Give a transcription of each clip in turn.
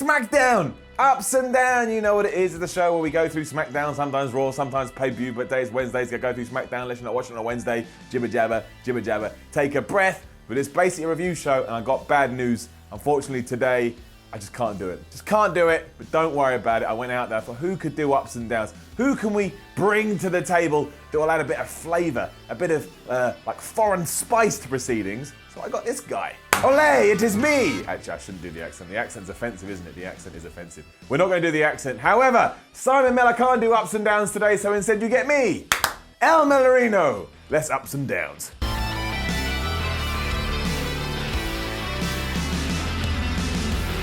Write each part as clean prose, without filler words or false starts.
Smackdown! Ups and down, you know what it is. It's the show where we go through Smackdown, sometimes Raw, sometimes pay-per-view, but days Wednesdays, go through Smackdown unless you're not watching on a Wednesday. Jibber jabber, take a breath. But it's basically a review show, and I got bad news. Unfortunately today, I just can't do it. Just can't do it, but don't worry about it. I went out there for who could do ups and downs. Who can we bring to the table that will add a bit of flavour, a bit of like foreign spice to proceedings? So I got this guy. Olé, it is me! Actually, I shouldn't do the accent. The accent's offensive, isn't it? The accent is offensive. We're not going to do the accent. However, Simon Miller can't do ups and downs today, so instead you get me, El Melorino. Less ups and downs.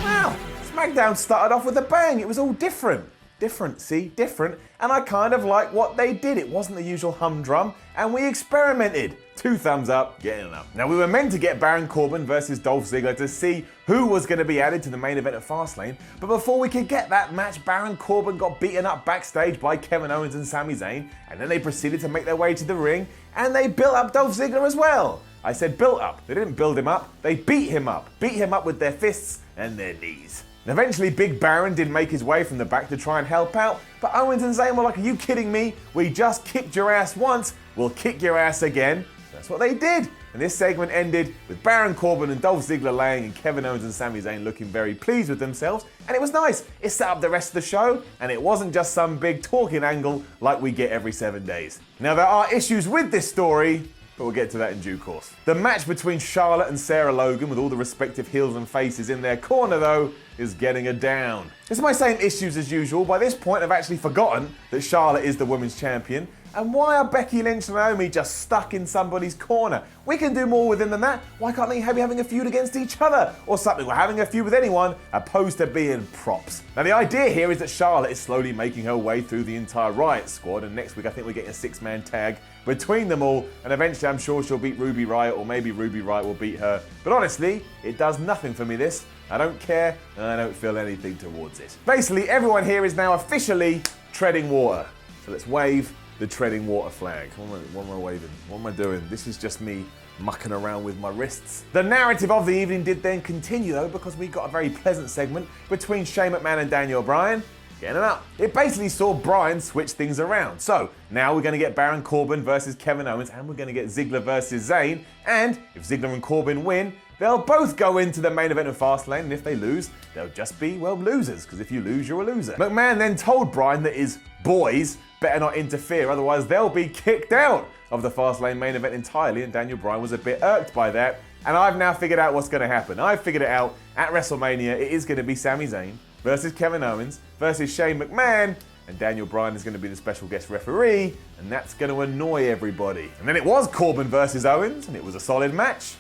Wow, Smackdown started off with a bang. It was all different. Different, see? Different. And I kind of like what they did. It wasn't the usual humdrum, and we experimented. 2 thumbs up, getting up. Now, we were meant to get Baron Corbin versus Dolph Ziggler to see who was going to be added to the main event at Fastlane, but before we could get that match, Baron Corbin got beaten up backstage by Kevin Owens and Sami Zayn, and then they proceeded to make their way to the ring, and they built up Dolph Ziggler as well. I said built up. They didn't build him up, they beat him up. Beat him up with their fists and their knees. And eventually, Big Baron did make his way from the back to try and help out, but Owens and Zayn were like, are you kidding me? We just kicked your ass once, we'll kick your ass again. That's what they did. And this segment ended with Baron Corbin and Dolph Ziggler laying and Kevin Owens and Sami Zayn looking very pleased with themselves. And it was nice. It set up the rest of the show, and it wasn't just some big talking angle like we get every 7 days. Now, there are issues with this story, but we'll get to that in due course. The match between Charlotte and Sarah Logan, with all the respective heels and faces in their corner though, is getting a down. It's my same issues as usual. By this point, I've actually forgotten that Charlotte is the women's champion. And why are Becky Lynch and Naomi just stuck in somebody's corner? We can do more with them than that. Why can't they be having a feud against each other or something? Or having a feud with anyone opposed to being props. Now, the idea here is that Charlotte is slowly making her way through the entire Riott Squad, and next week I think we're getting a 6-man tag between them all, and eventually I'm sure she'll beat Ruby Riott, or maybe Ruby Riott will beat her. But honestly, it does nothing for me, this. I don't care, and I don't feel anything towards it. Basically, everyone here is now officially treading water. So let's wave the treading water flag. What am I waving? What am I doing? This is just me mucking around with my wrists. The narrative of the evening did then continue though, because we got a very pleasant segment between Shane McMahon and Daniel Bryan. Getting it up. It basically saw Bryan switch things around. So now we're going to get Baron Corbin versus Kevin Owens, and we're going to get Ziggler versus Zayn. And if Ziggler and Corbin win, they'll both go into the main event of Fastlane, and if they lose, they'll just be, well, losers, because if you lose, you're a loser. McMahon then told Bryan that his boys better not interfere, otherwise they'll be kicked out of the Fastlane main event entirely, and Daniel Bryan was a bit irked by that. And I've now figured out what's going to happen. I've figured it out. At WrestleMania, it is going to be Sami Zayn versus Kevin Owens versus Shane McMahon, and Daniel Bryan is going to be the special guest referee, and that's going to annoy everybody. And then it was Corbin versus Owens, and it was a solid match.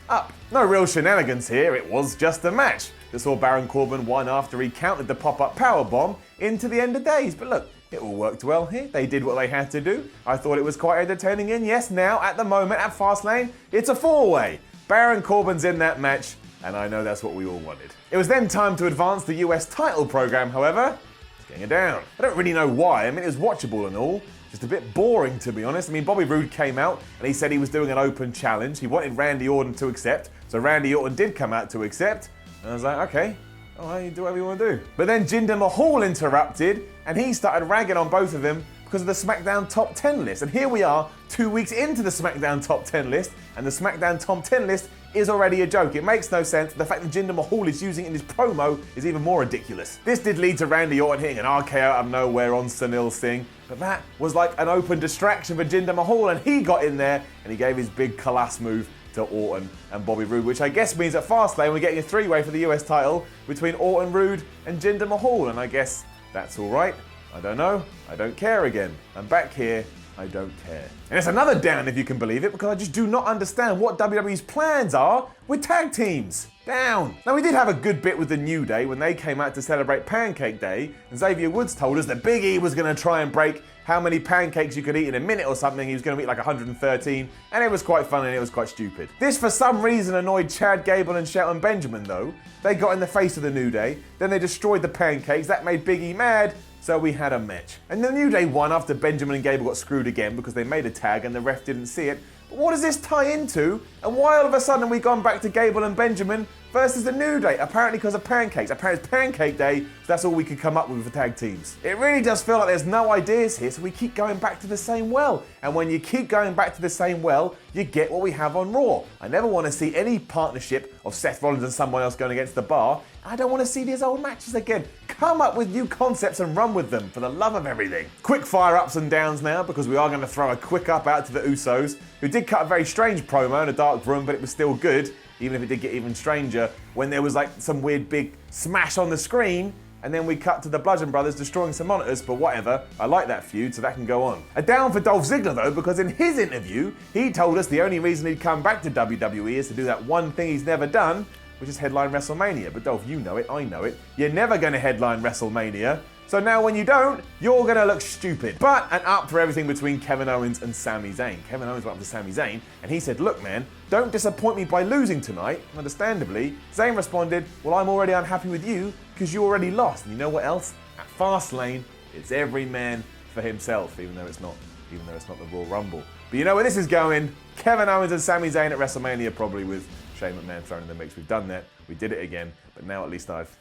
Up. No real shenanigans here, it was just a match that saw Baron Corbin won after he countered the pop-up powerbomb into the end of days. But look, it all worked well here. They did what they had to do. I thought it was quite entertaining, and yes, now, at the moment, at Fastlane, it's a 4-way. Baron Corbin's in that match, and I know that's what we all wanted. It was then time to advance the US title program, however. It's getting it down. I don't really know why. I mean, it was watchable and all. Just a bit boring, to be honest. I mean, Bobby Roode came out and he said he was doing an open challenge. He wanted Randy Orton to accept, so Randy Orton did come out to accept. And I was like, okay, all right, you do whatever you want to do. But then Jinder Mahal interrupted, and he started ragging on both of them because of the SmackDown Top 10 list. And here we are, 2 weeks into the SmackDown Top 10 list, and the SmackDown Top 10 list is already a joke. It makes no sense. The fact that Jinder Mahal is using it in his promo is even more ridiculous. This did lead to Randy Orton hitting an RKO out of nowhere on Sunil Singh, but that was like an open distraction for Jinder Mahal, and he got in there and he gave his big Kalash move to Orton and Bobby Roode, which I guess means at Fastlane we're getting a 3-way for the US title between Orton, Roode and Jinder Mahal, and I guess that's all right. I don't know. I don't care again. I'm back here. I don't care. And it's another down, if you can believe it, because I just do not understand what WWE's plans are with tag teams. Down. Now, we did have a good bit with the New Day when they came out to celebrate Pancake Day, and Xavier Woods told us that Big E was going to try and break how many pancakes you could eat in a minute or something. He was going to eat like 113, and it was quite fun and it was quite stupid. This, for some reason, annoyed Chad Gable and Shelton Benjamin, though. They got in the face of the New Day, then they destroyed the pancakes. That made Big E mad, so we had a match. And the New Day won after Benjamin and Gable got screwed again because they made a tag and the ref didn't see it. But what does this tie into? And why all of a sudden have we gone back to Gable and Benjamin versus the New Day? Apparently because of pancakes. Apparently it's Pancake Day, so that's all we could come up with for tag teams. It really does feel like there's no ideas here, so we keep going back to the same well. And when you keep going back to the same well, you get what we have on Raw. I never want to see any partnership of Seth Rollins and someone else going against the Bar. I don't want to see these old matches again. Come up with new concepts and run with them, for the love of everything. Quick fire ups and downs now, because we are going to throw a quick up out to the Usos, who did cut a very strange promo in a dark room, but it was still good, even if it did get even stranger, when there was like some weird big smash on the screen, and then we cut to the Bludgeon Brothers destroying some monitors, but whatever. I like that feud, so that can go on. A down for Dolph Ziggler though, because in his interview, he told us the only reason he'd come back to WWE is to do that one thing he's never done, which is headline WrestleMania. But Dolph, you know it, I know it. You're never going to headline WrestleMania. So now when you don't, you're going to look stupid. But an up for everything between Kevin Owens and Sami Zayn. Kevin Owens went up to Sami Zayn and he said, look man, don't disappoint me by losing tonight. Understandably, Zayn responded, well, I'm already unhappy with you because you already lost. And you know what else? At Fastlane, it's every man for himself, even though it's not the Royal Rumble. But you know where this is going? Kevin Owens and Sami Zayn at WrestleMania, probably with Shane McMahon thrown in the mix. We've done that. We did it again. But now at least I've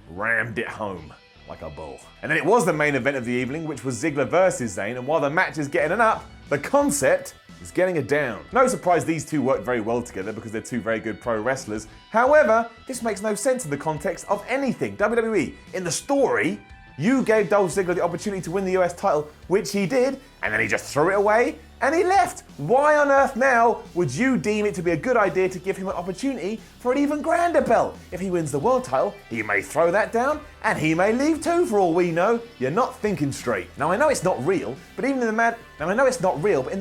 rammed it home like a bull. And then it was the main event of the evening, which was Ziggler versus Zayn. And while the match is getting an up, the concept is getting a down. No surprise these two work very well together because they're two very good pro wrestlers. However, this makes no sense in the context of anything. WWE, in the story, you gave Dolph Ziggler the opportunity to win the US title, which he did, and then he just threw it away and he left. Why on earth now would you deem it to be a good idea to give him an opportunity for an even grander belt? If he wins the world title, he may throw that down and he may leave too, for all we know. You're not thinking straight. Now I know it's not real, but in the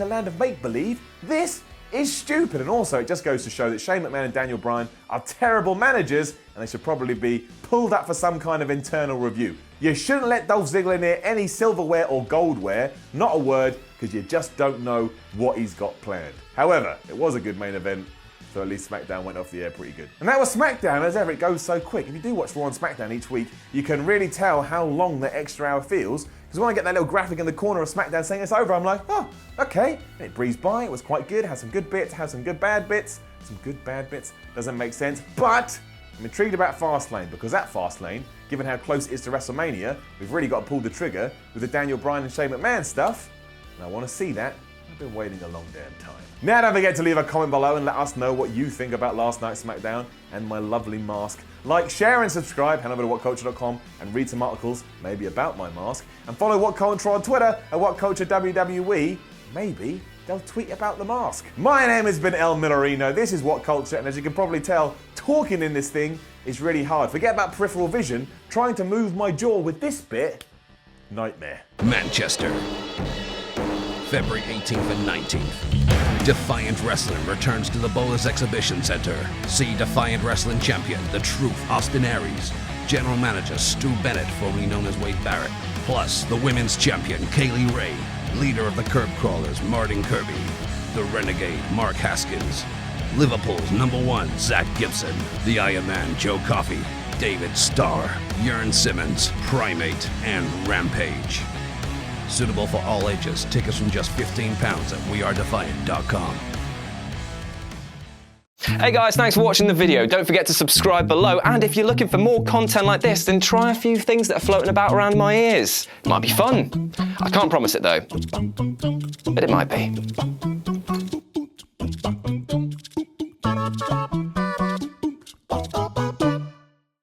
land of make-believe, this is stupid. And also it just goes to show that Shane McMahon and Daniel Bryan are terrible managers and they should probably be pulled up for some kind of internal review. You shouldn't let Dolph Ziggler near any silverware or goldware, not a word, because you just don't know what he's got planned. However, it was a good main event, so at least SmackDown went off the air pretty good. And that was SmackDown. As ever, it goes so quick. If you do watch Raw and SmackDown each week, you can really tell how long the extra hour feels, because when I get that little graphic in the corner of SmackDown saying it's over, I'm like, oh, okay. And it breezed by, it was quite good, had some good bits, had some good bad bits. Some good bad bits, doesn't make sense, but I'm intrigued about Fastlane, because at Fastlane, given how close it is to WrestleMania, we've really got to pull the trigger with the Daniel Bryan and Shane McMahon stuff, and I want to see that. I've been waiting a long damn time. Now don't forget to leave a comment below and let us know what you think about last night's SmackDown and my lovely mask. Like, share and subscribe, head over to whatculture.com and read some articles, maybe about my mask, and follow What Culture on Twitter at WhatCultureWWE. Maybe they'll tweet about the mask. My name has been El Millerino, this is What Culture, and as you can probably tell, talking in this thing is really hard. Forget about peripheral vision, trying to move my jaw with this bit, nightmare. Manchester, February 18th and 19th. Defiant Wrestling returns to the Bowlers Exhibition Center. See Defiant Wrestling Champion, The Truth, Austin Aries. General Manager Stu Bennett, formerly known as Wade Barrett. Plus, the Women's Champion, Kaylee Ray. Leader of the Curb Crawlers, Martin Kirby. The Renegade, Mark Haskins. Liverpool's #1, Zach Gibson. The Iron Man, Joe Coffey. David Starr, Jurn Simmons, Primate, and Rampage. Suitable for all ages. Tickets from just £15 at wearedefiant.com. Hey guys, thanks for watching the video. Don't forget to subscribe below, and if you're looking for more content like this, then try a few things that are floating about around my ears. It might be fun. I can't promise it though, but it might be.